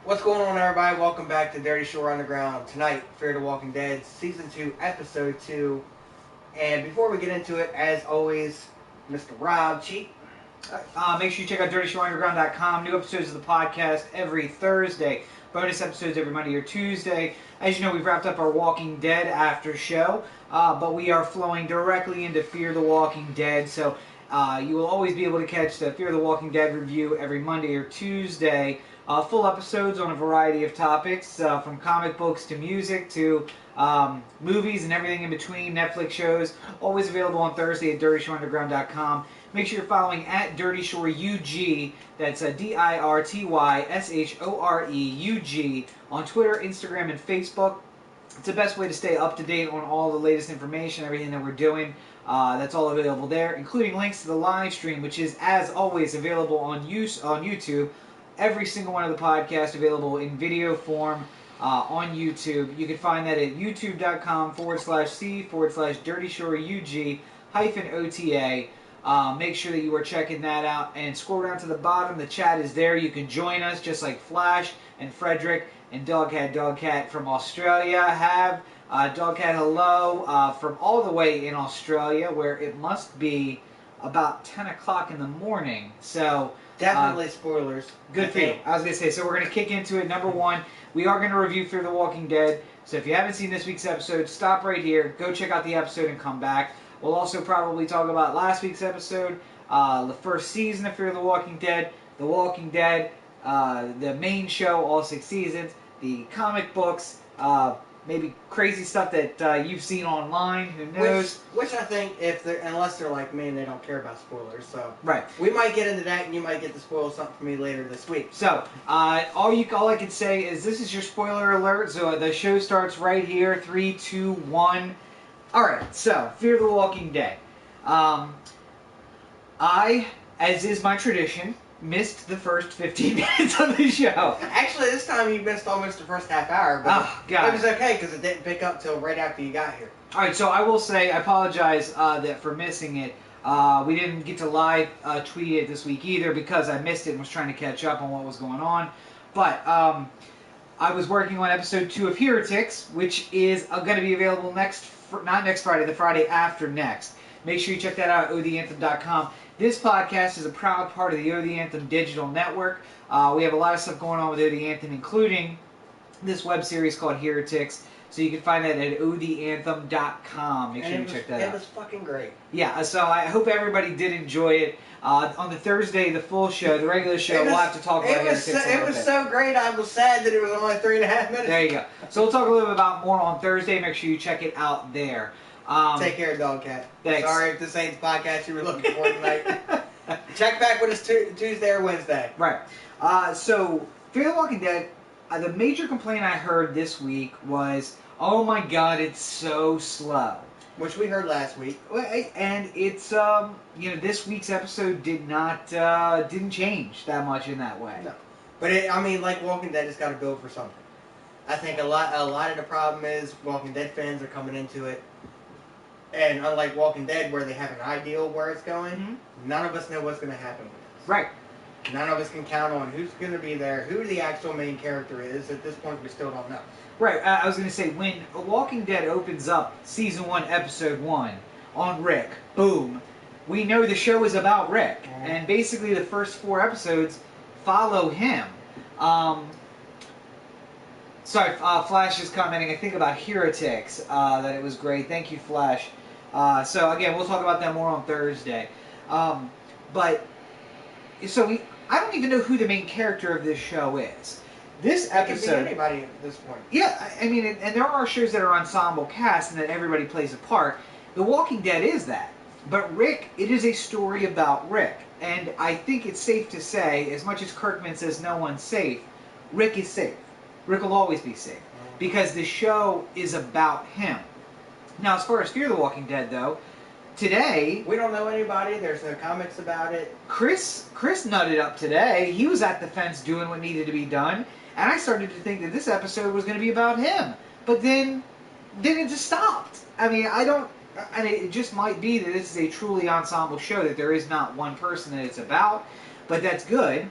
What's going on, everybody? Welcome back to Dirty Shore Underground. Tonight, Fear the Walking Dead, Season 2, Episode 2. And before we get into it, as always, Mr. Rob Cheat. Make sure you check out DirtyShoreUnderground.com. New episodes of the podcast every Thursday. Bonus episodes every Monday or Tuesday. As you know, we've wrapped up our Walking Dead after show, but we are flowing directly into Fear the Walking Dead. So you will always be able to catch the Fear the Walking Dead review every Monday or Tuesday. Full episodes on a variety of topics, from comic books to music to movies and everything in between, Netflix shows. Always available on Thursday at DirtyShoreUnderground.com. Make sure you're following at Dirty Shore UG. That's DirtyShoreUG on Twitter, Instagram, and Facebook. It's the best way to stay up to date on all the latest information, everything that we're doing. That's all available there, including links to the live stream, which is, as always, available on YouTube. Every single one of the podcasts available in video form on YouTube. You can find that at youtube.com/C/DirtyShoreUG-OTA. Make sure that you are checking that out and scroll down to the bottom. The chat is there. You can join us just like Flash and Frederick and Dogcat from Australia have. Dogcat, hello from all the way in Australia, where it must be about 10 o'clock in the morning. So Definitely spoilers. Good for you. I was going to say, so we're going to kick into it. Number one, we are going to review Fear the Walking Dead. So if you haven't seen this week's episode, stop right here. Go check out the episode and come back. We'll also probably talk about last week's episode, the first season of Fear the Walking Dead, The Walking Dead, the main show, all 6 seasons, the comic books, maybe crazy stuff that you've seen online. Who knows? Which I think, unless they're like me and they don't care about spoilers, so right, we might get into that, and you might get to spoil something for me later this week. So all I can say is this is your spoiler alert. So the show starts right here. 3, 2, 1. All right. So Fear the Walking Dead. I, as is my tradition, missed the first 15 minutes of the show. Actually, this time you missed almost the first half hour, but it was okay because it didn't pick up till right after you got here. All right, so I will say I apologize for missing it. We didn't get to live tweet it this week either because I missed it and was trying to catch up on what was going on. But I was working on episode 2 of Heretics, which is going to be available not next Friday, the Friday after next. Make sure you check that out at OTheAnthem.com. This podcast is a proud part of the The Anthem digital network. We have a lot of stuff going on with The Anthem, including this web series called Heretics. So you can find that at OTheAnthem.com. Make sure you check that out. It was fucking great. Yeah, so I hope everybody did enjoy it. On the Thursday, the full show, the regular show, we'll have to talk about Heretics a little bit. It was so great, I was sad that it was only 3.5 minutes. There you go. So we'll talk a little bit about more on Thursday. Make sure you check it out there. Take care, Dogcat. Thanks. Sorry if this ain't the podcast you were looking for tonight. Check back with us Tuesday or Wednesday. Right. So, Fear the Walking Dead, the major complaint I heard this week was, oh my god, it's so slow. Which we heard last week. And it's, this week's episode didn't change that much in that way. No. But, like Walking Dead, it's got to build for something. I think a lot of the problem is Walking Dead fans are coming into it. And unlike Walking Dead, where they have an idea of where it's going, none of us know what's going to happen with this. Right. None of us can count on who's going to be there, who the actual main character is. At this point, we still don't know. Right. I was going to say, when Walking Dead opens up Season 1, Episode 1 on Rick, boom, we know the show is about Rick. And basically the first 4 episodes follow him. Sorry, Flash is commenting, I think, about Heretics, that it was great. Thank you, Flash. So, again, we'll talk about that more on Thursday. I don't even know who the main character of this show is. This episode... It could be anybody at this point. Yeah, and there are shows that are ensemble cast and that everybody plays a part. The Walking Dead is that. But Rick, it is a story about Rick. And I think it's safe to say, as much as Kirkman says no one's safe, Rick is safe. Rick will always be safe. Because the show is about him. Now, as far as Fear the Walking Dead, though, today... We don't know anybody. There's no comics about it. Chris nutted up today. He was at the fence doing what needed to be done. And I started to think that this episode was going to be about him. But then it just stopped. It just might be that this is a truly ensemble show, that there is not one person that it's about. But that's good.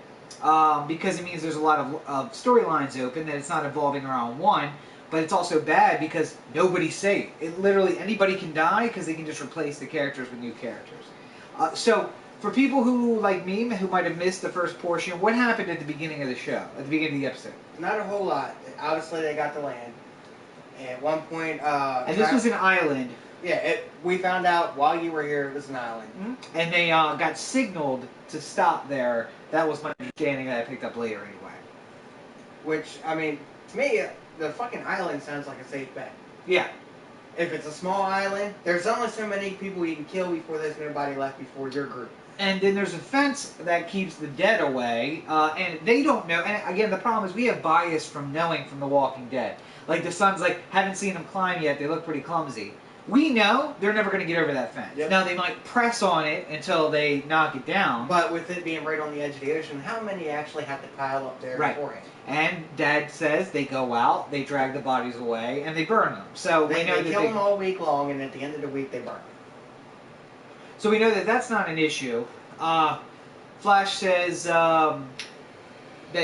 because it means there's a lot of storylines open, that it's not evolving around one. But it's also bad because nobody's safe. It literally, anybody can die because they can just replace the characters with new characters. So, for people who, like me, who might have missed the first portion, what happened at the beginning of the show, at the beginning of the episode? Not a whole lot. Obviously, they got to land. At one point... and this was an island. Yeah, we found out while you were here it was an island. Mm-hmm. And they got signaled to stop there. That was my understanding that I picked up later anyway. Which, I mean, to me, the fucking island sounds like a safe bet. Yeah. If it's a small island, there's only so many people you can kill before there's nobody left before your group. And then there's a fence that keeps the dead away, and they don't know. And again, the problem is we have bias from knowing from The Walking Dead. Like, the sons, like, haven't seen them climb yet. They look pretty clumsy. We know they're never going to get over that fence. Yep. Now, they might press on it until they knock it down. But with it being right on the edge of the ocean, how many actually have to pile up there beforehand? And Dad says they go out, they drag the bodies away, and they burn them. So they we know kill them all week long, and at the end of the week, they burn them. So we know that that's not an issue. Flash says that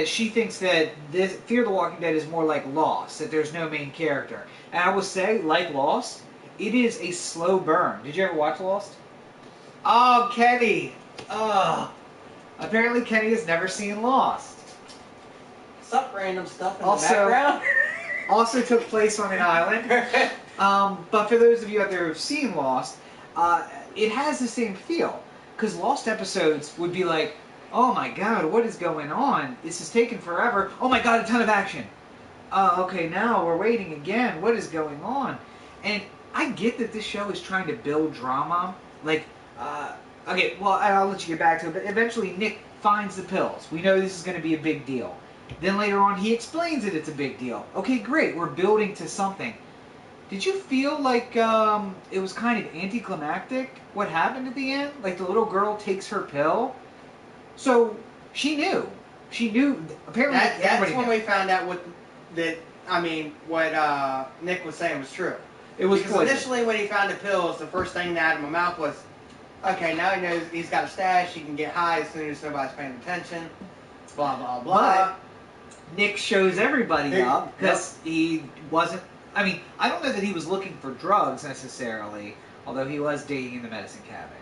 she thinks that this Fear the Walking Dead is more like Lost, that there's no main character. And I will say, like Lost, it is a slow burn. Did you ever watch Lost? Oh, Kenny! Apparently Kenny has never seen Lost. Some random stuff in the background. Also took place on an island. But for those of you out there who've seen Lost, it has the same feel. Because Lost episodes would be like, oh my god, what is going on? This is taking forever. Oh my god, a ton of action. Okay, now we're waiting again. What is going on? And I get that this show is trying to build drama. Like, okay, well, I'll let you get back to it. But eventually Nick finds the pills. We know this is going to be a big deal. Then later on he explains that it's a big deal. Okay, great. We're building to something. Did you feel like it was kind of anticlimactic what happened at the end? Like the little girl takes her pill? So she knew. She knew. Apparently, that's when knew. we found out what Nick was saying was true. It was because initially when he found the pills, the first thing out of my mouth was, okay, now he knows he's got a stash. He can get high as soon as nobody's paying attention. Blah blah blah. But Nick shows everybody up because he wasn't. I mean, I don't know that he was looking for drugs necessarily, although he was digging in the medicine cabinet.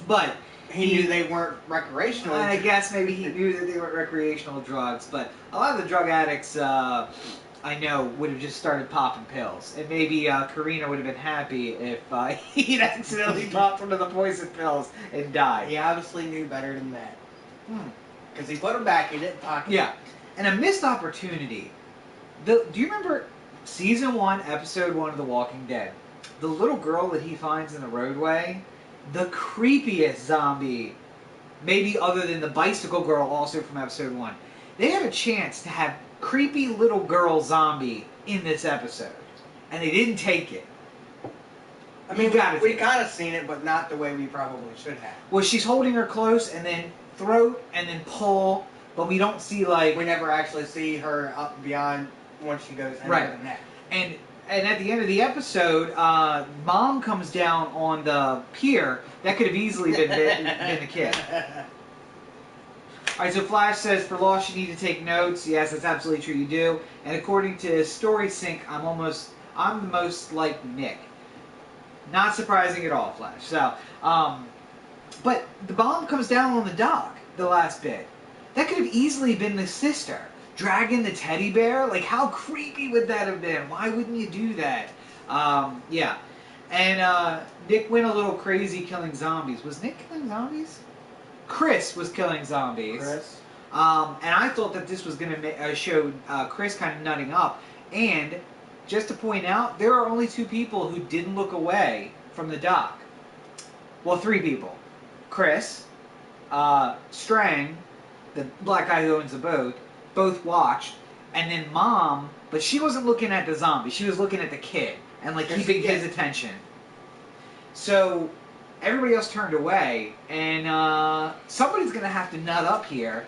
But he knew they weren't recreational. I guess maybe he knew that they weren't recreational drugs, but a lot of the drug addicts I know would have just started popping pills. And maybe Karina would have been happy if he'd accidentally popped one of the poison pills and died. He obviously knew better than that. Because he put them back, he didn't pocket. Yeah. And a missed opportunity. Do you remember Season 1, Episode 1 of The Walking Dead? The little girl that he finds in the roadway, the creepiest zombie, maybe other than the bicycle girl also from Episode 1. They have a chance to have creepy little girl zombie in this episode. And they didn't take it. I mean, we kind of seen it, but not the way we probably should have. Well, she's holding her close and then throat and then pull, but we don't see like... We never actually see her up beyond once she goes into the neck. And at the end of the episode, Mom comes down on the pier. That could have easily been the kid. Alright, so Flash says, for Lost you need to take notes. Yes, that's absolutely true, you do. And according to Story Sync, I'm the most like Nick. Not surprising at all, Flash. So, but the bomb comes down on the dock, the last bit. That could have easily been the sister. Dragging the teddy bear? Like, how creepy would that have been? Why wouldn't you do that? Yeah. And Nick went a little crazy killing zombies. Was Nick killing zombies? Chris was killing zombies. Chris. And I thought that this was going to show Chris kind of nutting up. And just to point out, there are only 2 people who didn't look away from the dock. Well, 3 people. Chris, Strang, the black guy who owns the boat, both watched, and then Mom, but she wasn't looking at the zombie, she was looking at the kid, and like keeping his attention. So, everybody else turned away, and somebody's gonna have to nut up here.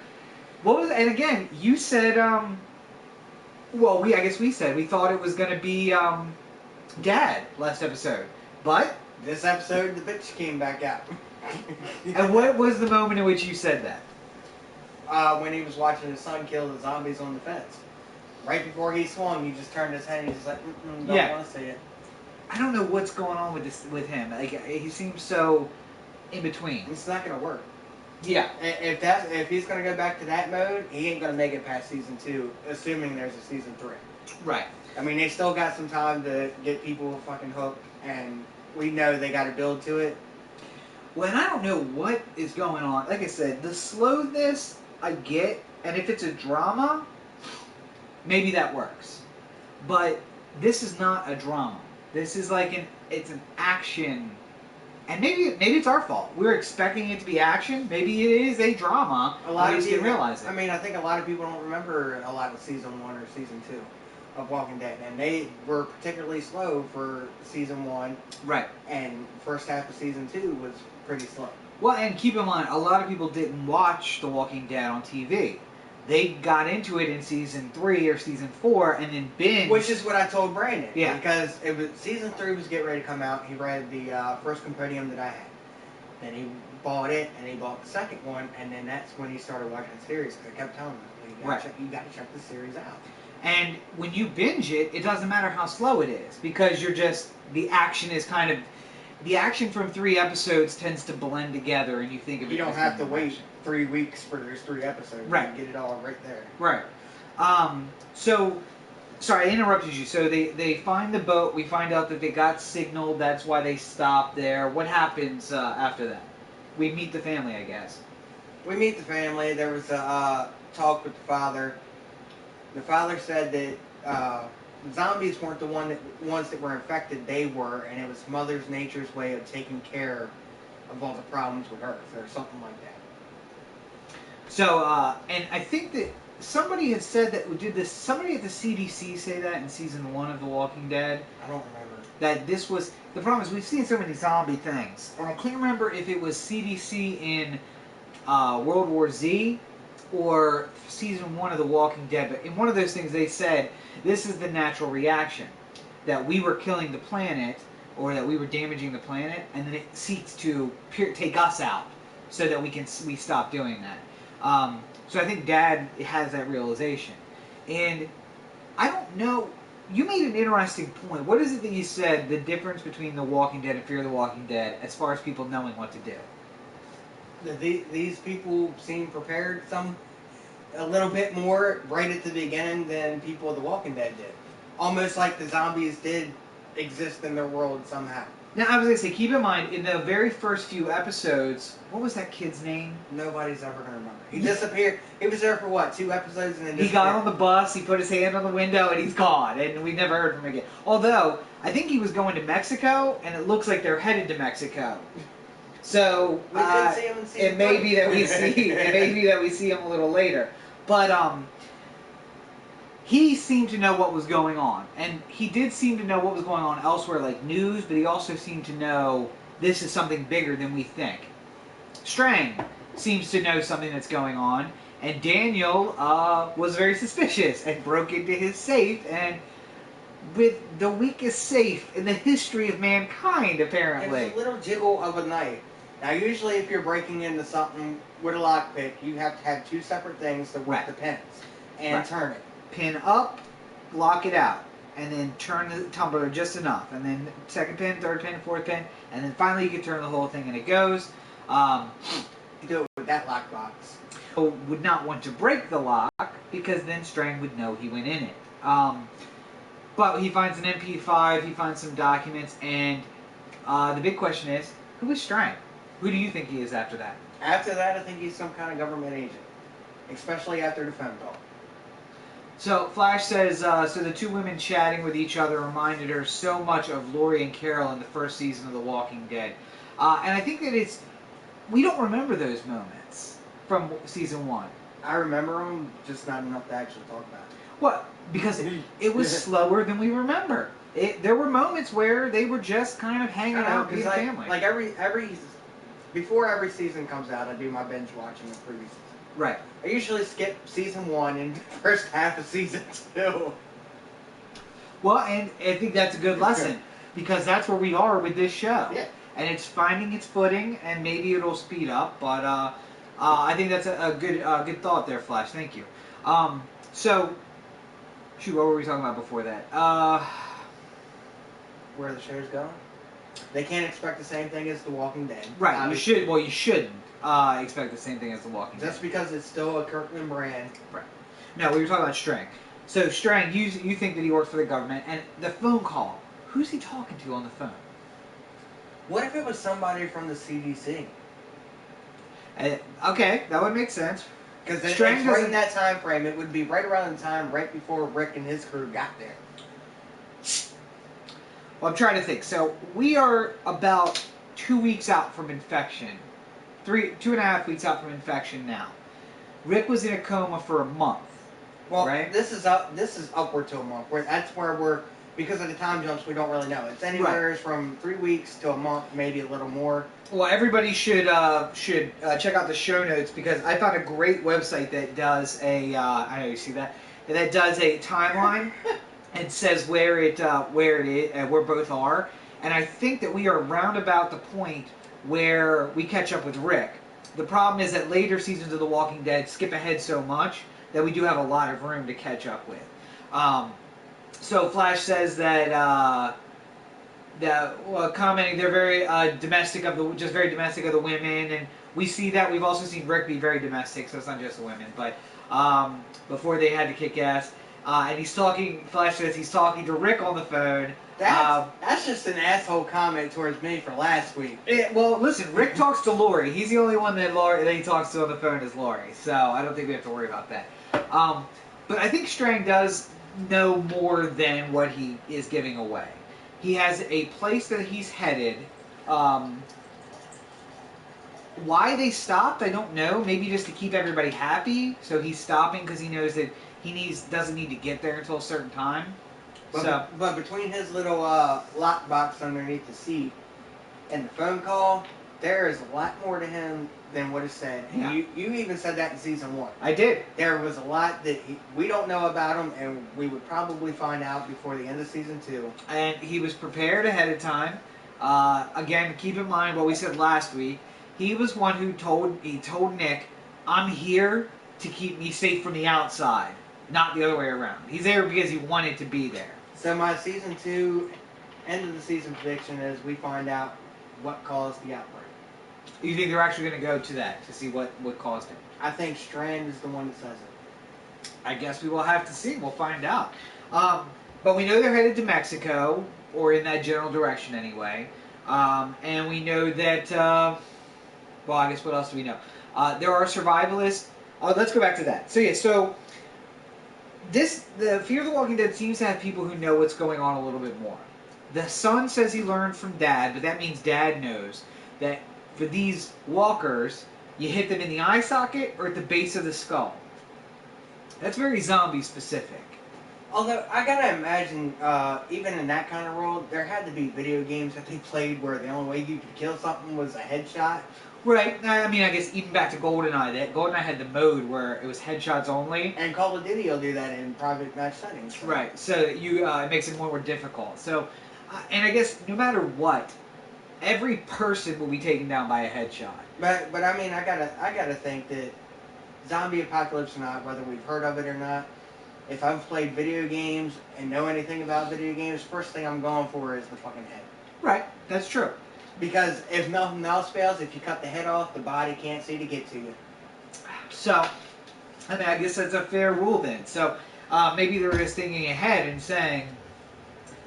And again, you said, well, I guess we said, we thought it was gonna be, Dad, last episode. But, this episode, the bitch came back out. And what was the moment in which you said that? when he was watching his son kill the zombies on the fence. Right before he swung, he just turned his head and he's just like, don't want to see it. I don't know what's going on with him. Like, he seems so in between. It's not going to work. Yeah. If he's going to go back to that mode, he ain't going to make it past season 2, assuming there's a season 3. Right. I mean, they still got some time to get people fucking hooked, and we know they got to build to it. Well, and I don't know what is going on. Like I said, the slowness I get, and if it's a drama, maybe that works. But this is not a drama. This is like it's an action. And maybe it's our fault. We're expecting it to be action. Maybe it is a drama. A lot of just people didn't realize it. I mean, I think a lot of people don't remember a lot of season 1 or season 2 of Walking Dead, and they were particularly slow for season 1. Right. And first half of season 2 was pretty slow. Well, and keep in mind, a lot of people didn't watch The Walking Dead on TV. They got into it in season 3 or season 4 and then binged. Which is what I told Brandon. Yeah. Because it was season 3 was getting ready to come out. He read the first compendium that I had. Then he bought it, and he bought the second one, and then that's when he started watching the series. Because I kept telling him, you got to check the series out. And when you binge it, it doesn't matter how slow it is, because the action is kind of, the action from 3 episodes tends to blend together, and you think of it. You don't have to wait 3 weeks for those 3 episodes. Right. You get it all right there. Right. So, sorry, I interrupted you. So they find the boat. We find out that they got signaled. That's why they stopped there. What happens after that? We meet the family, I guess. We meet the family. There was a talk with the father. The father said that zombies weren't the ones that were infected. They were, and it was Mother Nature's way of taking care of all the problems with Earth, or something like that. So, and I think that somebody had said that, did this, somebody at the CDC say that in season 1 of The Walking Dead? I don't remember. That this was, the problem is we've seen so many zombie things, and I can't remember if it was CDC in World War Z or season 1 of The Walking Dead, but in one of those things they said, this is the natural reaction, that we were killing the planet, or that we were damaging the planet, and then it seeks to take us out, so that we stop doing that. So I think Dad has that realization. And I don't know, you made an interesting point. What is it that you said, the difference between The Walking Dead and Fear the Walking Dead, as far as people knowing what to do? These people seem prepared a little bit more right at the beginning than people of The Walking Dead did. Almost like the zombies did exist in their world somehow. Now, I was going to say, keep in mind, in the very first few episodes, what was that kid's name? Nobody's ever going to remember. He disappeared. He was there for what, 2 episodes and then He got on the bus, he put his hand on the window, and he's gone, and we never heard from him again. Although, I think he was going to Mexico, and it looks like they're headed to Mexico. So, we didn't see him in season it may be that we see him a little later. But, he seemed to know what was going on. And he did seem to know what was going on elsewhere, like news, but he also seemed to know this is something bigger than we think. Strang seems to know something that's going on, and Daniel was very suspicious and broke into his safe, and with the weakest safe in the history of mankind, apparently. It was a little jiggle of a knife. Now, usually if you're breaking into something with a lockpick, you have to have 2 separate things to work the pins and turn it. Pin up, lock it out, and then turn the tumbler just enough, and then second pin, third pin, fourth pin, and then finally you can turn the whole thing and it goes. You do it with that lockbox. Would not want to break the lock because then Strang would know he went in it. But he finds an MP5, he finds some documents, and the big question is, who is Strang? Who do you think he is after that? After that, I think he's some kind of government agent, especially after the phone call. So Flash says, so the 2 women chatting with each other reminded her so much of Laurie and Carol in the first season of The Walking Dead. And I think that we don't remember those moments from season 1. I remember them, just not enough to actually talk about it. What? Because it was slower than we remember. There were moments where they were just kind of hanging out being family. Like before every season comes out, I do my binge watching of previous season. Right. I usually skip season 1 and the first half of season 2. Well, and I think that's a good lesson, because that's where we are with this show. Yeah. And it's finding its footing, and maybe it'll speed up, but I think that's a good thought there, Flash. Thank you. So, shoot, what were we talking about before that? Where the show's going. They can't expect the same thing as The Walking Dead. Right. Obviously. You shouldn't expect the same thing as The Walking Dead. Just because it's still a Kirkman brand. Right. No, we were talking about Strang. So Strang, you think that he works for the government, and the phone call. Who's he talking to on the phone? What if it was somebody from the CDC? Okay, that would make sense. Because it's right in that time frame. It would be right around the time right before Rick and his crew got there. Well, I'm trying to think. So we are about 2 weeks out from infection. 2.5 weeks out from infection now. Rick was in a coma for a month. Well, right? This is upward to a month. That's where we're, because of the time jumps, we don't really know. It's anywhere from 3 weeks to a month, maybe a little more. Well, everybody should check out the show notes, because I found a great website that does a I know you see that does a timeline and says where it is where both are, and I think that we are round about the point where we catch up with Rick. The problem is that later seasons of The Walking Dead skip ahead so much that we do have a lot of room to catch up with. So Flash says that commenting they're very domestic of the women, and we see that. We've also seen Rick be very domestic, so it's not just the women. But before they had to kick ass, and he's talking. Flash says he's talking to Rick on the phone. That's just an asshole comment towards me for last week. Well, listen, Rick talks to Lori. He's the only one that he talks to on the phone is Lori, so I don't think we have to worry about that. But I think Strang does know more than what he is giving away. He has a place that he's headed. Why they stopped, I don't know. Maybe just to keep everybody happy. So he's stopping because he knows that he doesn't need to get there until a certain time. But between his little lockbox underneath the seat and the phone call, there is a lot more to him than what is said. And yeah. you even said that in season 1. I did. There was a lot that we don't know about him, and we would probably find out before the end of season 2. And he was prepared ahead of time. Again, keep in mind what we said last week. He was one who told Nick, "I'm here to keep me safe from the outside, not the other way around." He's there because he wanted to be there. So my season 2, end of the season prediction is we find out what caused the outbreak. You think they're actually going to go to that to see what caused it? I think Strand is the one that says it. I guess we will have to see. We'll find out. But we know they're headed to Mexico, or in that general direction anyway. And we know that, well, I guess what else do we know? There are survivalists. Let's go back to that. So the Fear of the Walking Dead seems to have people who know what's going on a little bit more. The son says he learned from Dad, but that means Dad knows that for these walkers, you hit them in the eye socket or at the base of the skull. That's very zombie specific. Although, I gotta imagine, even in that kind of world, there had to be video games that they played where the only way you could kill something was a headshot. Right. I mean, I guess even back to GoldenEye, GoldenEye had the mode where it was headshots only. And Call of Duty will do that in private match settings. So. Right. So it makes it more difficult. So, and I guess no matter what, every person will be taken down by a headshot. But I mean, I gotta think that zombie apocalypse or not, whether we've heard of it or not, if I've played video games and know anything about video games, first thing I'm going for is the fucking head. Right. That's true. Because if nothing else fails, if you cut the head off, the body can't see to get to you. So, I mean, I guess that's a fair rule then. So, maybe they're just thinking ahead and saying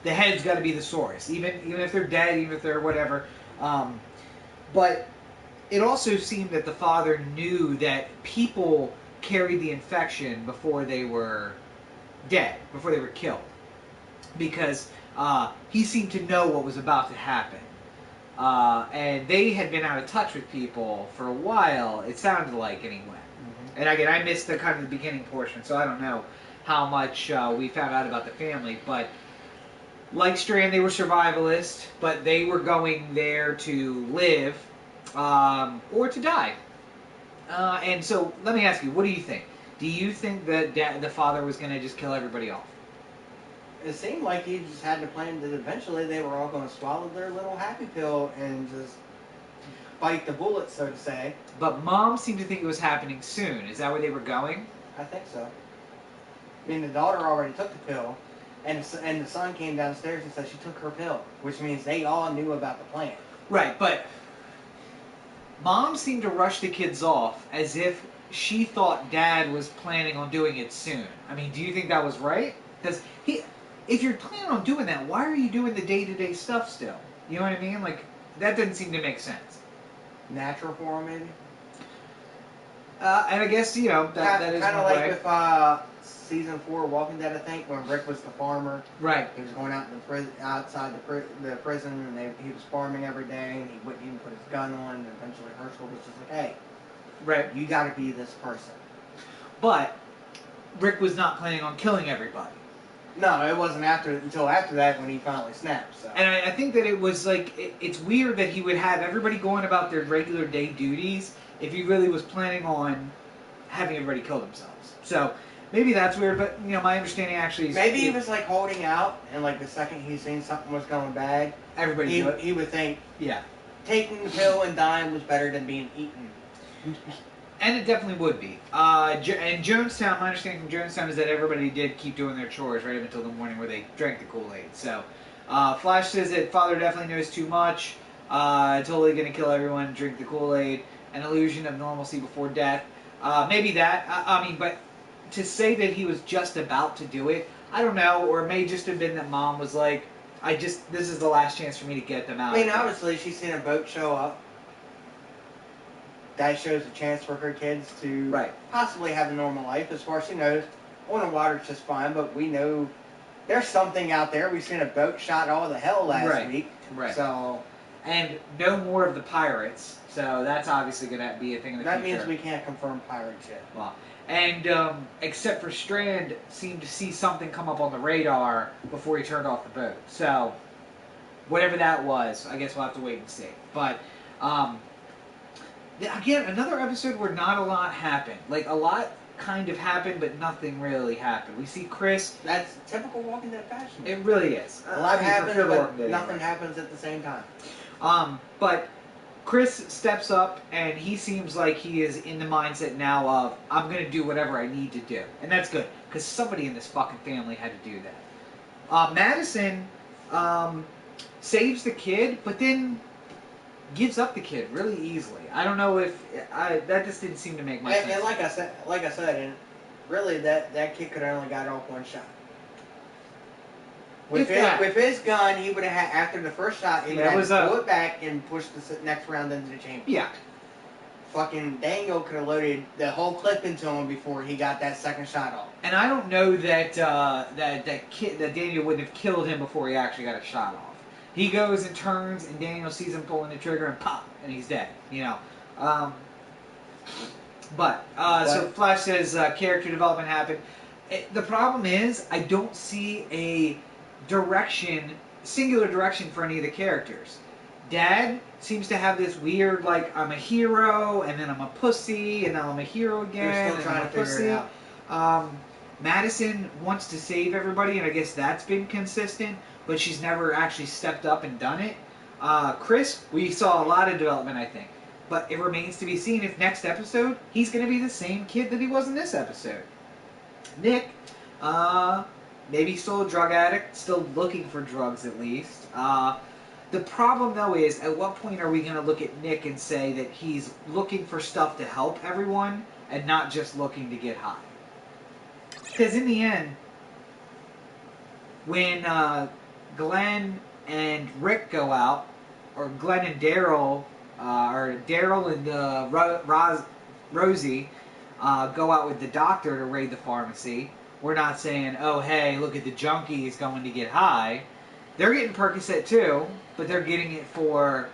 the head's got to be the source, even if they're dead, even if they're whatever. But it also seemed that the father knew that people carried the infection before they were dead, before they were killed, because he seemed to know what was about to happen. And they had been out of touch with people for a while, it sounded like, anyway. Mm-hmm. And again, I missed the kind of the beginning portion, so I don't know how much we found out about the family. But like Strand, they were survivalists, but they were going there to live or to die. And so, let me ask you, what do you think? Do you think that the father was going to just kill everybody off? It seemed like he just had to plan that eventually they were all going to swallow their little happy pill and just... bite the bullet, so to say. But Mom seemed to think it was happening soon. Is that where they were going? I think so. I mean, the daughter already took the pill, and the son came downstairs and said she took her pill, which means they all knew about the plan. Right, but Mom seemed to rush the kids off as if she thought Dad was planning on doing it soon. I mean, do you think that was right? Because if you're planning on doing that, why are you doing the day-to-day stuff still? You know what I mean? Like, that doesn't seem to make sense. Natural for him, maybe? And I guess, you know, that is kind of one like way. with season 4 Walking Dead, I think, when Rick was the farmer. Right. He was going out outside the prison, and he was farming every day, and he wouldn't even put his gun on, and eventually Herschel was just like, hey, right, you got to be this person. But Rick was not planning on killing everybody. No, it wasn't until after that when he finally snapped. So. And I think that it was like, it's weird that he would have everybody going about their regular day duties if he really was planning on having everybody kill themselves. So maybe that's weird, but you know, my understanding actually is maybe he was like holding out, and like the second he seen something was going bad, he would think, yeah, taking the pill and dying was better than being eaten. And it definitely would be. And Jonestown, my understanding from Jonestown is that everybody did keep doing their chores right up until the morning where they drank the Kool-Aide. So, Flash says that Father definitely knows too much. Totally going to kill everyone, drink the Kool-Aide. An illusion of normalcy before death. Maybe that. I mean, but to say that he was just about to do it, I don't know. Or it may just have been that Mom was like, this is the last chance for me to get them out. I mean, obviously, she's seen a boat show up. That shows a chance for her kids to possibly have a normal life. As far as she knows, on the water's just fine, but we know there's something out there. We've seen a boat shot all the hell last week. Right. So, and no more of the pirates. So that's obviously going to be a thing in the future. That means we can't confirm pirates yet. Well, and except for Strand, seemed to see something come up on the radar before he turned off the boat. So, whatever that was, I guess we'll have to wait and see. But, again, another episode where not a lot happened. Like, a lot kind of happened, but nothing really happened. We see Chris. That's typical Walking Dead fashion. It really is. A lot happens, but nothing happens at the same time. But Chris steps up, and he seems like he is in the mindset now of, I'm going to do whatever I need to do. And that's good, because somebody in this fucking family had to do that. Madison saves the kid, but then gives up the kid really easily. I don't know if that just didn't seem to make much sense. And like I said, and really that kid could have only got off one shot. With his gun, he would have had, after the first shot, he would have to pull it back and push the next round into the chamber. Yeah. Fucking Daniel could have loaded the whole clip into him before he got that second shot off. And I don't know that that Daniel wouldn't have killed him before he actually got a shot off. He goes and turns, and Daniel sees him pulling the trigger, and pop, and he's dead. You know. So Flash says character development happened. The problem is, I don't see a singular direction for any of the characters. Dad seems to have this weird, like, I'm a hero, and then I'm a pussy, and now I'm a hero again. They're still trying to figure it out. Madison wants to save everybody, and I guess that's been consistent, but she's never actually stepped up and done it. Chris, we saw a lot of development, I think. But it remains to be seen if next episode, he's going to be the same kid that he was in this episode. Nick, maybe still a drug addict, still looking for drugs at least. The problem, though, is at what point are we going to look at Nick and say that he's looking for stuff to help everyone and not just looking to get high? Because in the end, when Glenn and Rick go out, or Glenn and Daryl, or Daryl and Rosie go out with the doctor to raid the pharmacy, we're not saying, oh, hey, look at the junkies going to get high. They're getting Percocet too, but they're getting it for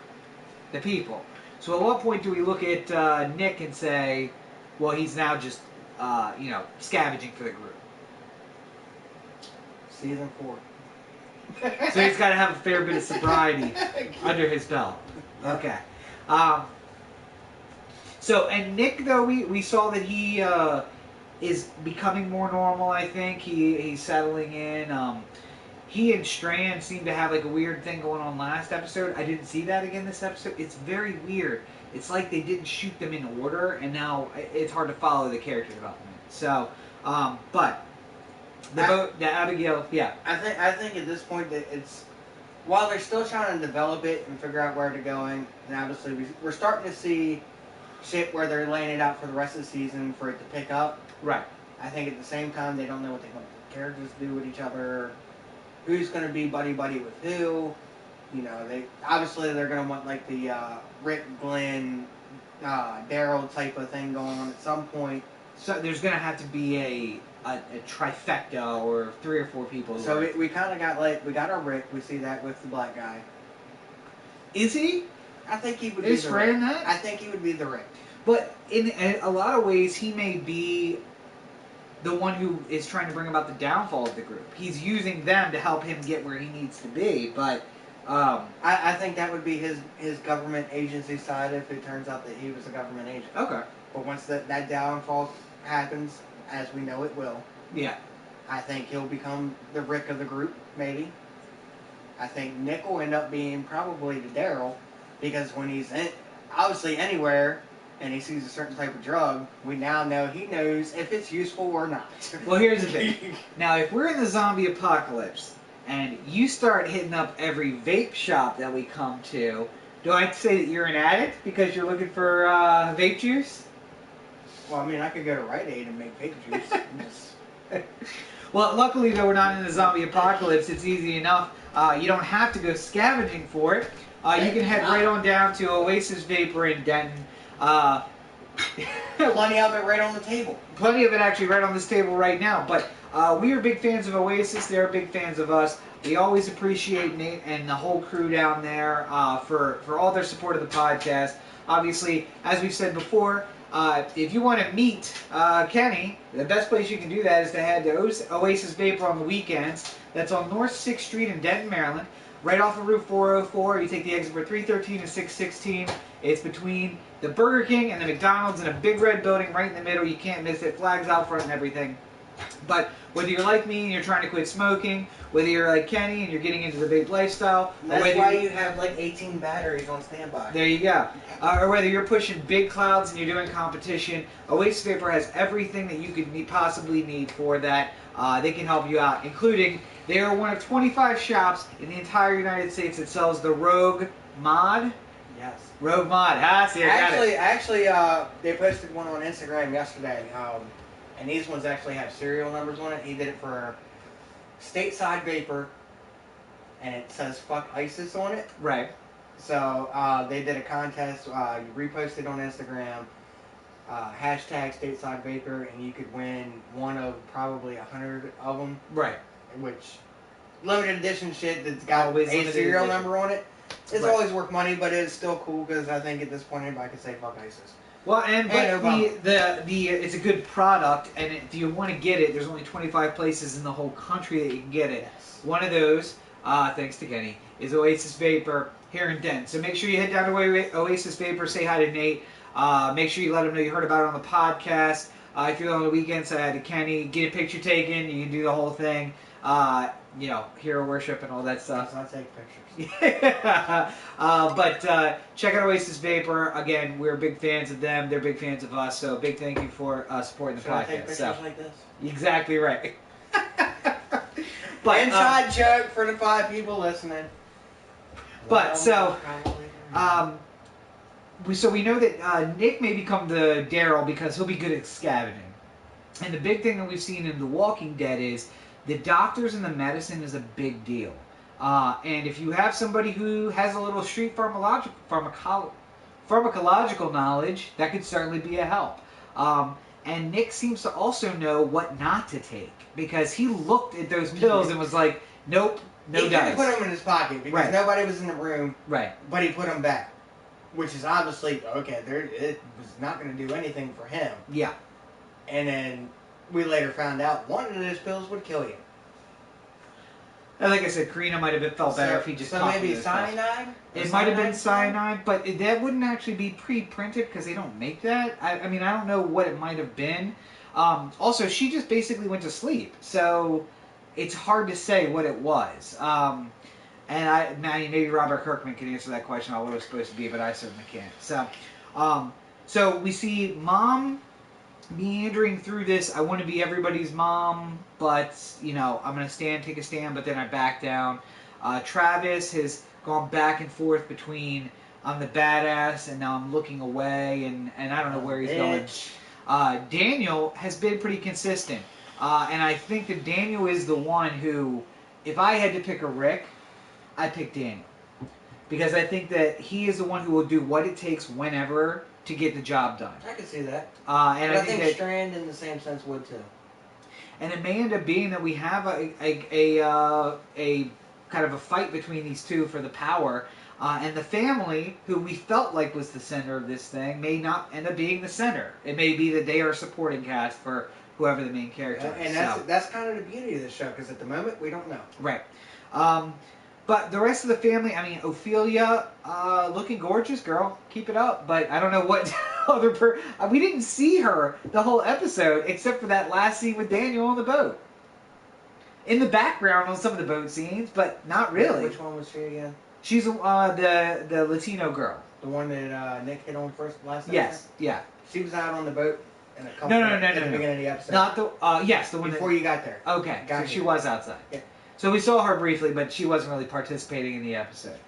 the people. So at what point do we look at Nick and say, well, he's now just, scavenging for the group? Season 4. So he's got to have a fair bit of sobriety under his belt. Okay. And Nick, though, we saw that he is becoming more normal, I think. He's settling in. he and Strand seem to have like a weird thing going on last episode. I didn't see that again this episode. It's very weird. It's like they didn't shoot them in order, and now it's hard to follow the character development. So, but the Abigail, yeah. I think at this point that it's, while they're still trying to develop it and figure out where they're going, and obviously we're starting to see shit where they're laying it out for the rest of the season for it to pick up. Right. I think at the same time they don't know what the characters do with each other, who's going to be buddy with who. You know, they're going to want like the Rick, Glenn, Daryl type of thing going on at some point. So there's going to have to be a trifecta or 3 or 4 people. So we kind of got we got our Rick. We see that with the black guy. Is he? I think he would be the Rick. That? I think he would be the Rick. But in a lot of ways, he may be the one who is trying to bring about the downfall of the group. He's using them to help him get where he needs to be, but... I think that would be his government agency side if it turns out that he was a government agent. Okay. But once that downfall happens, as we know it will, yeah, I think he'll become the Rick of the group, maybe. I think Nick will end up being probably the Daryl, because when he's obviously anywhere and he sees a certain type of drug, we now know he knows if it's useful or not. Well, here's the thing. Now, if we're in the zombie apocalypse and you start hitting up every vape shop that we come to, do I say that you're an addict because you're looking for vape juice? Well, I mean, I could go to Rite Aid and make vape juice. Well, luckily, though, we're not in the zombie apocalypse. It's easy enough. You don't have to go scavenging for it. You can head right on down to Oasis Vapor in Denton. Plenty of it right on the table. Plenty of it actually right on this table right now. But we are big fans of Oasis. They're big fans of us. We always appreciate Nate and the whole crew down there for all their support of the podcast. Obviously, as we've said before, if you want to meet Kenny, the best place you can do that is to head to Oasis Vapor on the weekends. That's on North 6th Street in Denton, Maryland. Right off of Route 404, you take the exit for 313 and 616. It's between the Burger King and the McDonald's in a big red building right in the middle. You can't miss it. Flags out front and everything. But whether you're like me and you're trying to quit smoking, whether you're like Kenny and you're getting into the vape lifestyle, that's why you have like 18 batteries on standby. There you go. Or whether you're pushing big clouds and you're doing competition, Oasis Vapor has everything that you could possibly need for that. They can help you out, including they are one of 25 shops in the entire United States that sells the Rogue Mod. Yes. Rogue Mod. See, Actually, they posted one on Instagram yesterday, and these ones actually have serial numbers on it. He did it for Stateside Vapor, and it says "fuck ISIS" on it. Right. So they did a contest. You reposted on Instagram, hashtag Stateside Vapor, and you could win one of probably 100 of them. Right. Which limited edition shit that's got always a serial number on it. It's right. always worth money, but it's still cool because I think at this point anybody can say fuck ISIS. Well, it's a good product, and if you want to get it, there's only 25 places in the whole country that you can get it. Yes. One of those, thanks to Kenny, is Oasis Vapor here in Denton. So make sure you head down to Oasis Vapor, say hi to Nate. Make sure you let him know you heard about it on the podcast. If you're on the weekend, say hi to Kenny. Get a picture taken. You can do the whole thing. Hero worship and all that stuff. Let's not take pictures. But check out Oasis Vapor. Again, we're big fans of them. They're big fans of us. So big thank you for supporting the Should podcast. I take pictures like this? Exactly right. But inside joke for the 5 people listening. But so we know that Nick may become the Daryl because he'll be good at scavenging. And the big thing that we've seen in The Walking Dead is the doctors and the medicine is a big deal. And if you have somebody who has a little street pharmacological knowledge, that could certainly be a help. And Nick seems to also know what not to take because he looked at those pills and was like, nope, no dice. He put them in his pocket because nobody was in the room, right? But he put them back, which is obviously, okay, it was not going to do anything for him. Yeah. And then we later found out one of those pills would kill you. And like I said, Karina might have felt better if he just So maybe cyanide? It might have been cyanide, but that wouldn't actually be pre-printed because they don't make that. I mean, I don't know what it might have been. Also, she just basically went to sleep. So it's hard to say what it was. And maybe Robert Kirkman can answer that question about what it was supposed to be, but I certainly can't. So we see Mom meandering through this. I want to be everybody's mom, but I'm gonna take a stand, but then I back down. Travis has gone back and forth between I'm the badass and now I'm looking away, and I don't know where he's going. Daniel has been pretty consistent, and I think that Daniel is the one who, if I had to pick a Rick, I'd pick Daniel, because I think that he is the one who will do what it takes whenever to get the job done. I can see that. And I think that Strand, in the same sense, would too. And it may end up being that we have a kind of a fight between these two for the power, and the family, who we felt like was the center of this thing, may not end up being the center. It may be that they are a supporting cast for whoever the main character is. And that's kind of the beauty of this show, because at the moment we don't know. Right. But the rest of the family, I mean, Ophelia, looking gorgeous, girl. Keep it up. But I don't know what other we didn't see her the whole episode, except for that last scene with Daniel on the boat. In the background on some of the boat scenes, but not really. Which one was she again? She's the Latino girl. The one that Nick hit on last episode? Yes, yeah. She was out on the boat in a couple No, at the beginning of the episode. Not the, yes, the one before you got there. Okay, so she was outside. Yeah. So we saw her briefly, but she wasn't really participating in the episode.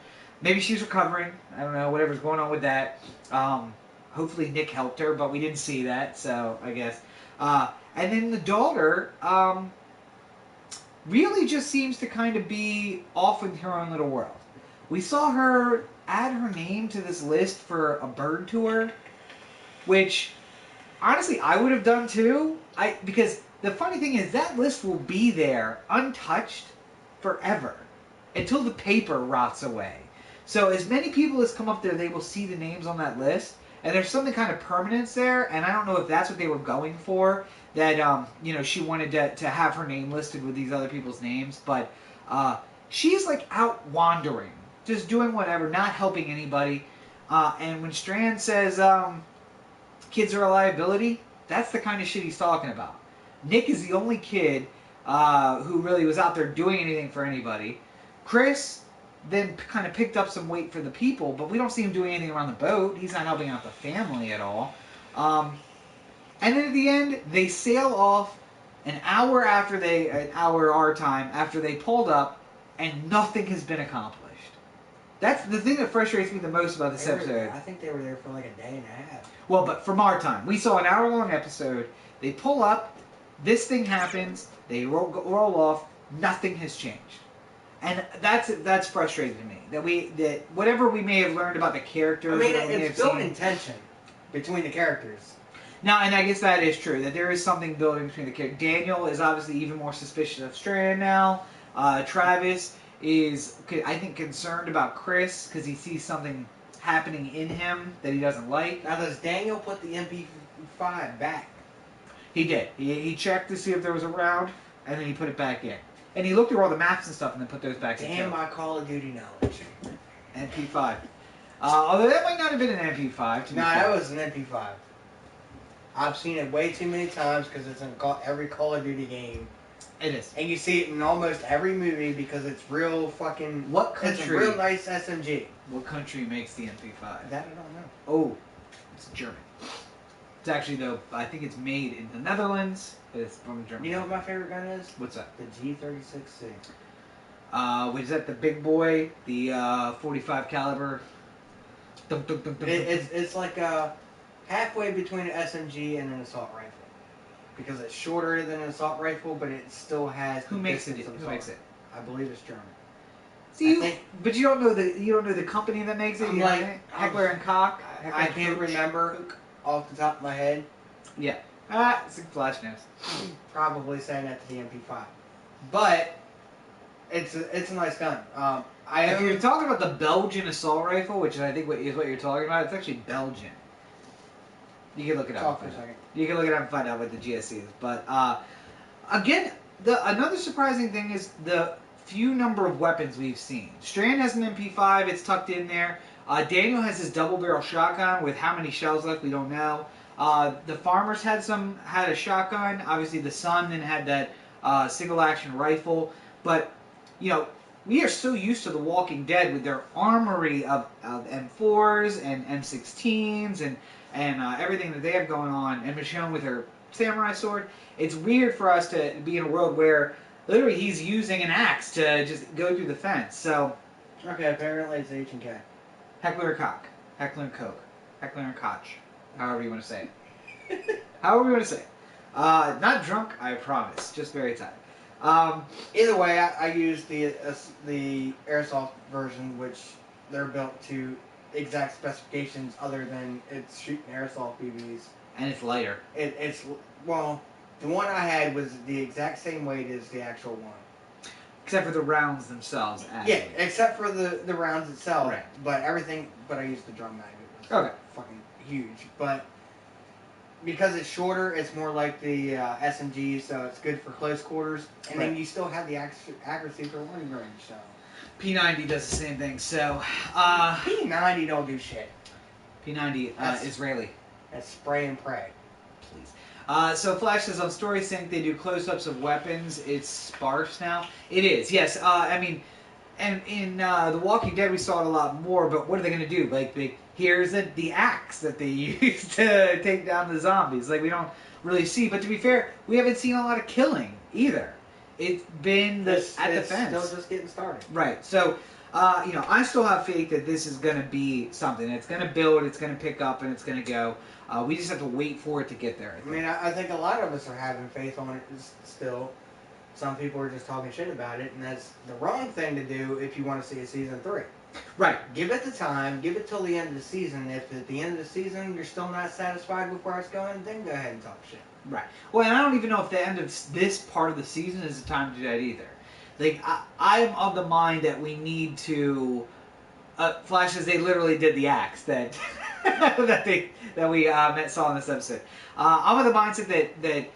Maybe she's recovering. I don't know, whatever's going on with that. Hopefully Nick helped her, but we didn't see that, so I guess. And then the daughter really just seems to kind of be off in her own little world. We saw her add her name to this list for a bird tour, which, honestly, I would have done too. Because the funny thing is, that list will be there untouched forever until the paper rots away. So as many people as come up there, they will see the names on that list, and there's something kind of permanence there. And I don't know if that's what they were going for. That she wanted to have her name listed with these other people's names, but she's like out wandering, just doing whatever, not helping anybody. And when Strand says kids are a liability, that's the kind of shit he's talking about. Nick is the only kid who really was out there doing anything for anybody. Chris then kind of picked up some weight for the people, but we don't see him doing anything around the boat. He's not helping out the family at all. And then at the end, they sail off an hour our time, after they pulled up, and nothing has been accomplished. That's the thing that frustrates me the most about this episode. I think they were there for like a day and a half. Well, but from our time. We saw an hour-long episode. They pull up, this thing happens, they roll off, nothing has changed. And that's frustrating to me. That whatever we may have learned about the characters... I mean, it's building tension between the characters. Now, and I guess that is true, that there is something building between the characters. Daniel is obviously even more suspicious of Strand now. Travis is, I think, concerned about Chris because he sees something happening in him that he doesn't like. Now, does Daniel put the MP5 back? He did. He checked to see if there was a round, and then he put it back in. And he looked through all the maps and stuff and then put those back in. Damn my Call of Duty knowledge. MP5. Although that might not have been an MP5. No, that was an MP5. I've seen it way too many times because it's in every Call of Duty game. It is. And you see it in almost every movie because it's real fucking... What country? It's a real nice SMG. What country makes the MP5? That I don't know. Oh, it's German. It's actually, though, I think it's made in the Netherlands, but it's from Germany. You know what my favorite gun is? What's that? The G36C. Was that the big boy? The 45 caliber? It's like halfway between an SMG and an assault rifle. Because it's shorter than an assault rifle, but it still has... Who makes it? Who makes it? I believe it's German. See, but you don't know the company that makes it. I'm like Heckler and Koch. I can't remember off the top of my head. Yeah. It's like flash news. Probably saying that to the MP5, but it's a nice gun. If you're talking about the Belgian assault rifle, which I think is what you're talking about, it's actually Belgian. You can look it up. Talk for a second. You can look it up and find out what the GSC is. But again, another surprising thing is the few number of weapons we've seen. Strand has an MP5, it's tucked in there. Daniel has his double barrel shotgun with how many shells left, we don't know. The farmers had a shotgun. Obviously the son then had that single action rifle. But, you know, we are so used to The Walking Dead with their armory of M4s and M16s and everything that they have going on, and Michonne with her samurai sword. It's weird for us to be in a world where literally he's using an axe to just go through the fence. So, okay, apparently it's H and K. Heckler or Koch, Heckler and Koch, Heckler and Koch, however you want to say it. However you want to say it. Not drunk, I promise. Just very tired. Either way, I use the airsoft version, which they're built to exact specifications other than it's shooting airsoft BBs. And it's lighter. Well, the one I had was the exact same weight as the actual one. Except for the rounds themselves. Actually. Yeah, except for the rounds itself. Right. But everything, but I used the drum mag. It was Okay. fucking huge. But because it's shorter, it's more like the SMG, so it's good for close quarters. And then you still have the accuracy for long range, so. P90 does the same thing, so. P90 don't do shit. P90, Israeli. That's spray and pray. Please. So Flash says on Story Sync they do close-ups of weapons. It's sparse now. It is, yes. I mean, and in The Walking Dead we saw it a lot more. But what are they going to do? Like, here's the axe that they use to take down the zombies. Like, we don't really see. But to be fair, we haven't seen a lot of killing either. It's been at the fence. It's still just getting started. Right. So. I still have faith that this is going to be something. It's going to build, it's going to pick up, and it's going to go. We just have to wait for it to get there. I think a lot of us are having faith on it still. Some people are just talking shit about it, and that's the wrong thing to do if you want to see a season 3. Right. Give it the time. Give it till the end of the season. If at the end of the season you're still not satisfied with where it's going, then go ahead and talk shit. Right. Well, and I don't even know if the end of this part of the season is the time to do that either. Like, I'm of the mind that we need to. Flash says they literally did the axe that that we saw in this episode. I'm of the mindset that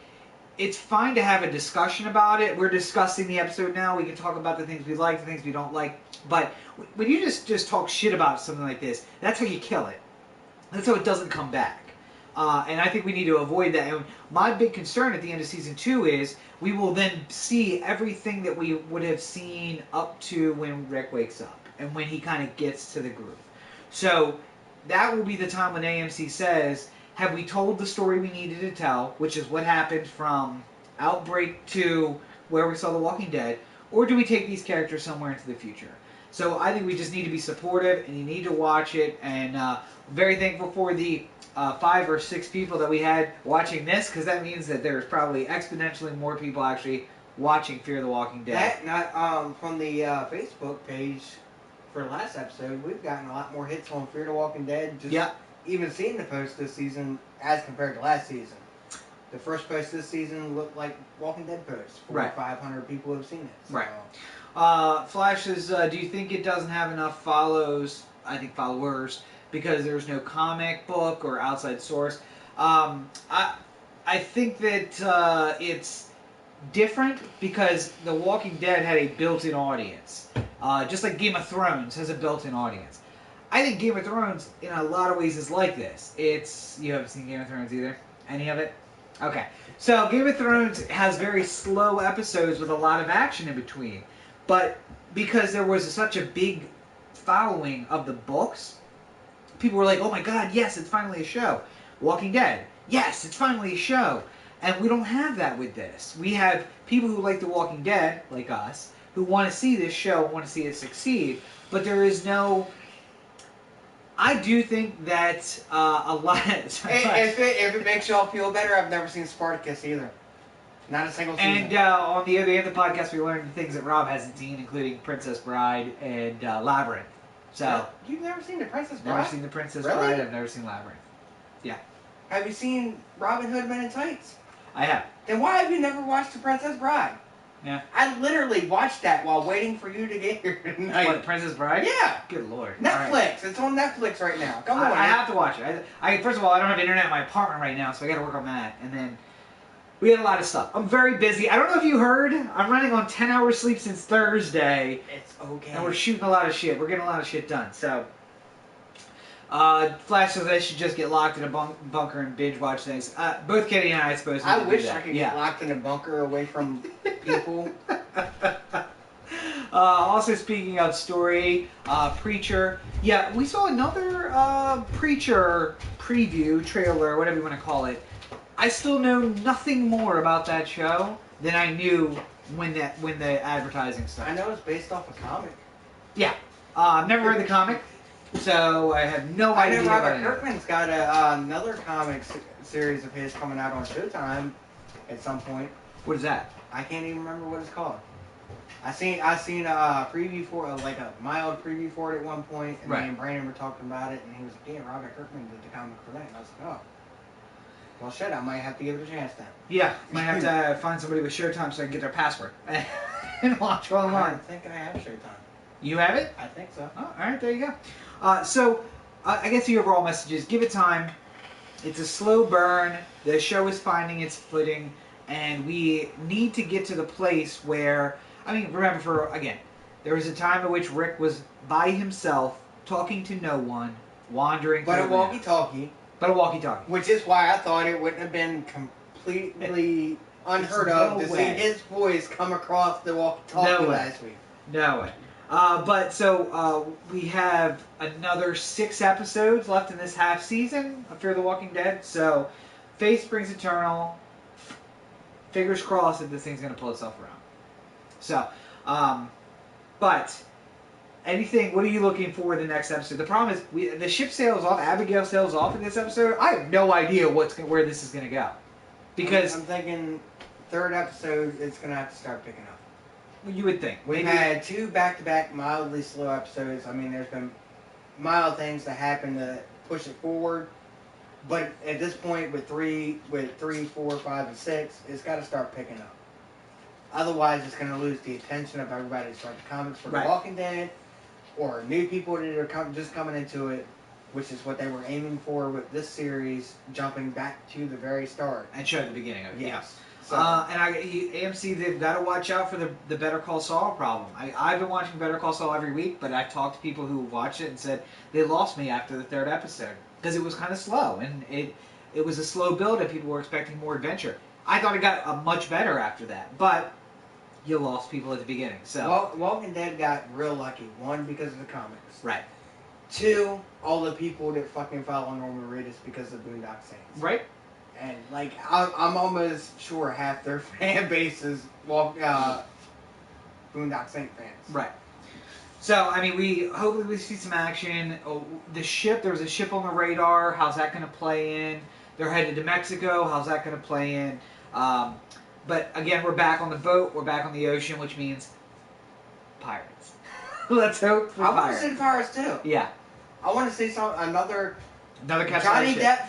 it's fine to have a discussion about it. We're discussing the episode now. We can talk about the things we like, the things we don't like. But when you just talk shit about something like this, that's how you kill it. That's how it doesn't come back. And I think we need to avoid that. And my big concern at the end of Season 2 is we will then see everything that we would have seen up to when Rick wakes up and when he kind of gets to the groove. So that will be the time when AMC says, have we told the story we needed to tell, which is what happened from Outbreak to where we saw The Walking Dead, or do we take these characters somewhere into the future? So I think we just need to be supportive, and you need to watch it, and very thankful for the 5 or 6 people that we had watching this, because that means that there's probably exponentially more people actually watching Fear the Walking Dead. From the Facebook page for the last episode, we've gotten a lot more hits on Fear the Walking Dead. Even seeing the post this season as compared to last season. The first post this season looked like Walking Dead posts. 500 people have seen it. So. Right. Flash says, do you think it doesn't have enough followers because there's no comic book or outside source? I think that it's different because The Walking Dead had a built-in audience. Just like Game of Thrones has a built-in audience. I think Game of Thrones, in a lot of ways, is like this. You haven't seen Game of Thrones either? Any of it? Okay. So Game of Thrones has very slow episodes with a lot of action in between. But because there was such a big following of the books, people were like, oh my god, yes, it's finally a show. Walking Dead, yes, it's finally a show. And we don't have that with this. We have people who like The Walking Dead, like us, who want to see this show, want to see it succeed, but there is no... I do think that a lot... if it makes y'all feel better, I've never seen Spartacus either. Not a single season. And on the other end of the podcast, we learned things that Rob hasn't seen, including Princess Bride and Labyrinth. So You've never seen The Princess Bride? Never seen The Princess Really? Bride. I've never seen Labyrinth. Yeah. Have you seen Robin Hood Men in Tights? I have. Then why have you never watched The Princess Bride? Yeah. I literally watched that while waiting for you to get here tonight. What, Princess Bride? Yeah. Good lord. Netflix. Right. It's on Netflix right now. Come on. I have to watch it. First of all, I don't have internet in my apartment right now, so I got to work on that. And then we had a lot of stuff. I'm very busy. I don't know if you heard. I'm running on 10 hours sleep since Thursday. It's okay. And we're shooting a lot of shit. We're getting a lot of shit done. So, Flash says I should just get locked in a bunker and binge watch things. Both Kenny and I are supposed to do that. I wish I could get locked in a bunker away from people. Also, speaking of story, Preacher. Yeah, we saw another Preacher preview, trailer, whatever you want to call it. I still know nothing more about that show than I knew when the advertising started. I know it's based off a comic. Yeah. I've never read the comic, so I have no idea. I know Robert Kirkman's got another comic series of his coming out on Showtime at some point. What is that? I can't even remember what it's called. I seen a preview for like a mild preview for it at one point, and me and Brandon were talking about it, and he was like, "Yeah, Robert Kirkman did the comic for that." And I was like, "Oh, well, shit, I might have to give it a chance then." Yeah, might have to find somebody with Showtime so I can get their password and watch online. I think I have Showtime. You have it? I think so. Oh, all right, there you go. So, I guess the overall message is give it time. It's a slow burn. The show is finding its footing, and we need to get to the place where, I mean, remember, there was a time in which Rick was by himself, talking to no one, wandering But through a walkie-talkie. But a walkie-talkie. Which is why I thought it wouldn't have been completely unheard of to see his voice come across the walkie-talkie last week. No way. We have another 6 episodes left in this half season of Fear the Walking Dead. So, faith springs eternal. Fingers crossed that this thing's going to pull itself around. So, but anything? What are you looking for in the next episode? The problem is the ship sails off. Abigail sails off in this episode. I have no idea where this is going to go, because I'm thinking third episode it's going to have to start picking up. You would think. We've had 2 back-to-back mildly slow episodes. I mean, there's been mild things that happen to push it forward. But at this point, with 3, 4, 5, and 6, it's got to start picking up. Otherwise, it's going to lose the attention of everybody to start the comics for The Walking Dead, or new people that are just coming into it, which is what they were aiming for with this series, jumping back to the very start. And show the beginning of it. Yes. So. AMC, they've got to watch out for the Better Call Saul problem. I've been watching Better Call Saul every week, but I've talked to people who watched it and said they lost me after the 3rd episode because it was kind of slow, and it was a slow build and people were expecting more adventure. I thought it got much better after that, but you lost people at the beginning. So Walking Dead got real lucky. 1, because of the comics. Right. 2, all the people that fucking follow Norman Reedus because of Boondock Saints. Right. And, like, I'm almost sure half their fan base is Boondock Saint fans. Right. So, I mean, hopefully we see some action. The ship, there was a ship on the radar. How's that going to play in? They're headed to Mexico. How's that going to play in? But, again, we're back on the boat. We're back on the ocean, which means pirates. Let's hope for pirates. I want to see pirates, too. Yeah. I want to see another Johnny Depp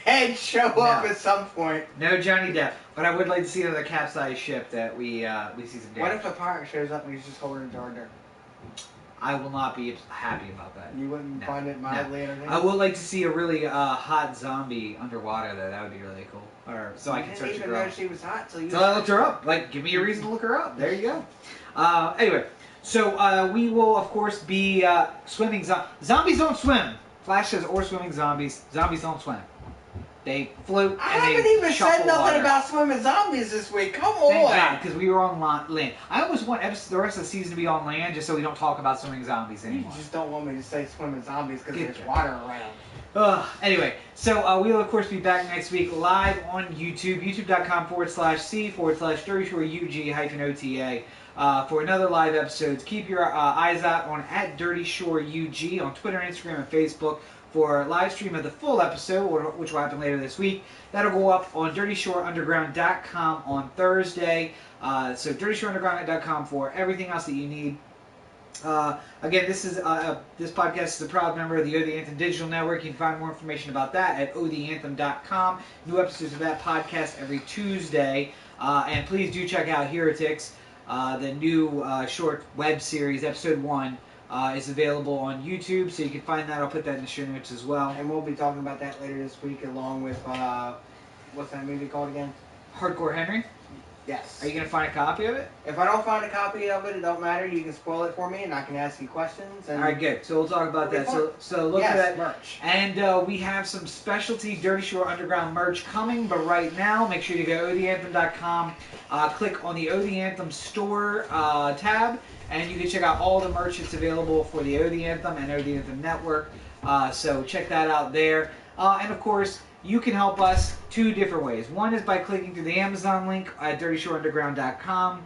head show up at some point. No Johnny Depp, but I would like to see another capsized ship that we see some damage. What if a pirate shows up and he's just holding a jar of dirt? I will not be happy about that. You wouldn't find it mildly entertaining? I would like to see a really hot zombie underwater, though. That would be really cool. Or so I can search her up. I didn't even know she was hot till I looked her up. Like, give me a reason to look her up. There you go. Anyway, so we will of course be swimming. Zombies don't swim. Flash says, or swimming zombies. Zombies don't swim. They float and I haven't even said nothing about swimming zombies this week. Come on. Thank God, because we were on land. I almost want the rest of the season to be on land just so we don't talk about swimming zombies anymore. You just don't want me to say swimming zombies because there's water around. Anyway, so we will of course be back next week live on YouTube, youtube.com/c/Dirty Shore UG-OTA for another live episode. Keep your eyes out on @Dirty Shore UG on Twitter, Instagram, and Facebook for a live stream of the full episode, which will happen later this week. That'll go up on DirtyShoreUnderground.com on Thursday. So DirtyShoreUnderground.com for everything else that you need. Again, this podcast is a proud member of the O The Anthem Digital Network. You can find more information about that at otheanthem.com. New episodes of that podcast every Tuesday. And please do check out Heretics, the new short web series, episode 1. Is available on YouTube, so you can find that. I'll put that in the show notes as well. And we'll be talking about that later this week, along with what's that movie called again? Hardcore Henry. Yes. Are you going to find a copy of it? If I don't find a copy of it, it don't matter. You can spoil it for me, and I can ask you questions. And All right, good. So we'll talk about that. So look yes, for that. merch. And we have some specialty Dirty Shore Underground merch coming, but right now, make sure you go to otheanthem.com, click on the O The Anthem store tab, and you can check out all the merch that's available for the O The Anthem and O The Anthem Network. So check that out there. And of course, you can help us two different ways. One is by clicking through the Amazon link at dirtyshoreunderground.com.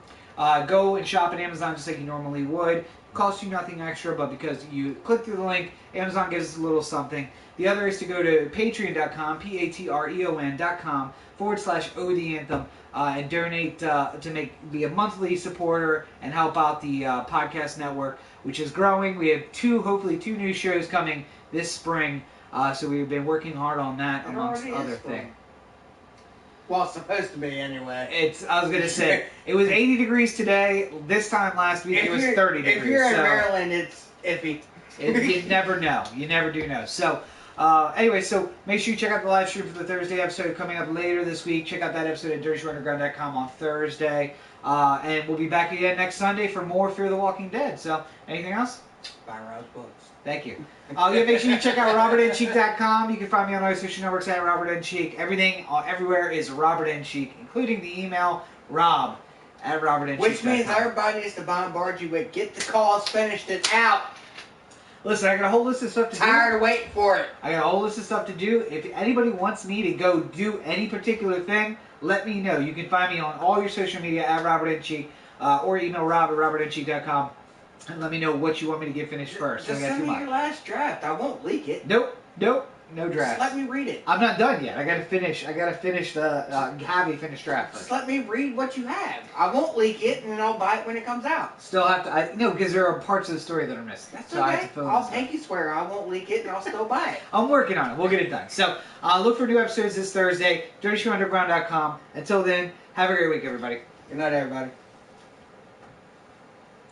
Go and shop at Amazon just like you normally would. It costs you nothing extra, but because you click through the link, Amazon gives us a little something. The other is to go to patreon.com, patreon.com /O The Anthem, and donate to be a monthly supporter and help out the podcast network, which is growing. We have hopefully two new shows coming this spring. So we've been working hard on that, amongst other things. Well, it's supposed to be anyway. I was going to say, it was 80 degrees today. This time last week, it was 30 degrees. If you're in Maryland, it's iffy. You never know. You never do know. So, anyway, so make sure you check out the live stream for the Thursday episode coming up later this week. Check out that episode at dirtyshoreunderground.com on Thursday. And we'll be back again next Sunday for more Fear the Walking Dead. So, anything else? Buy Rob's books. Thank you. Make sure you check out robertncheek.com. You can find me on all social networks at robertncheek. Everything, everywhere is Robert N. Cheek, including the email rob@robertncheek.com. Which means everybody needs to bombard you with, get the calls finished and out. Listen, I got a whole list of stuff to do. Tired of waiting for it. I got a whole list of stuff to do. If anybody wants me to go do any particular thing, let me know. You can find me on all your social media at robertncheek, or email rob@robertncheek.com. And let me know what you want me to get finished first. Just send me your last draft. I won't leak it. Nope, no draft. Just let me read it. I'm not done yet. I gotta finish the have a finished draft first. Just let me read what you have. I won't leak it, and then I'll buy it when it comes out. Still have to. No, because there are parts of the story that are missing. That's so okay. I have to fill I'll pinky swear I won't leak it, and I'll still buy it. I'm working on it. We'll get it done. So look for new episodes this Thursday. DirtyShoreUnderground.com. Until then, have a great week, everybody. Good night, everybody.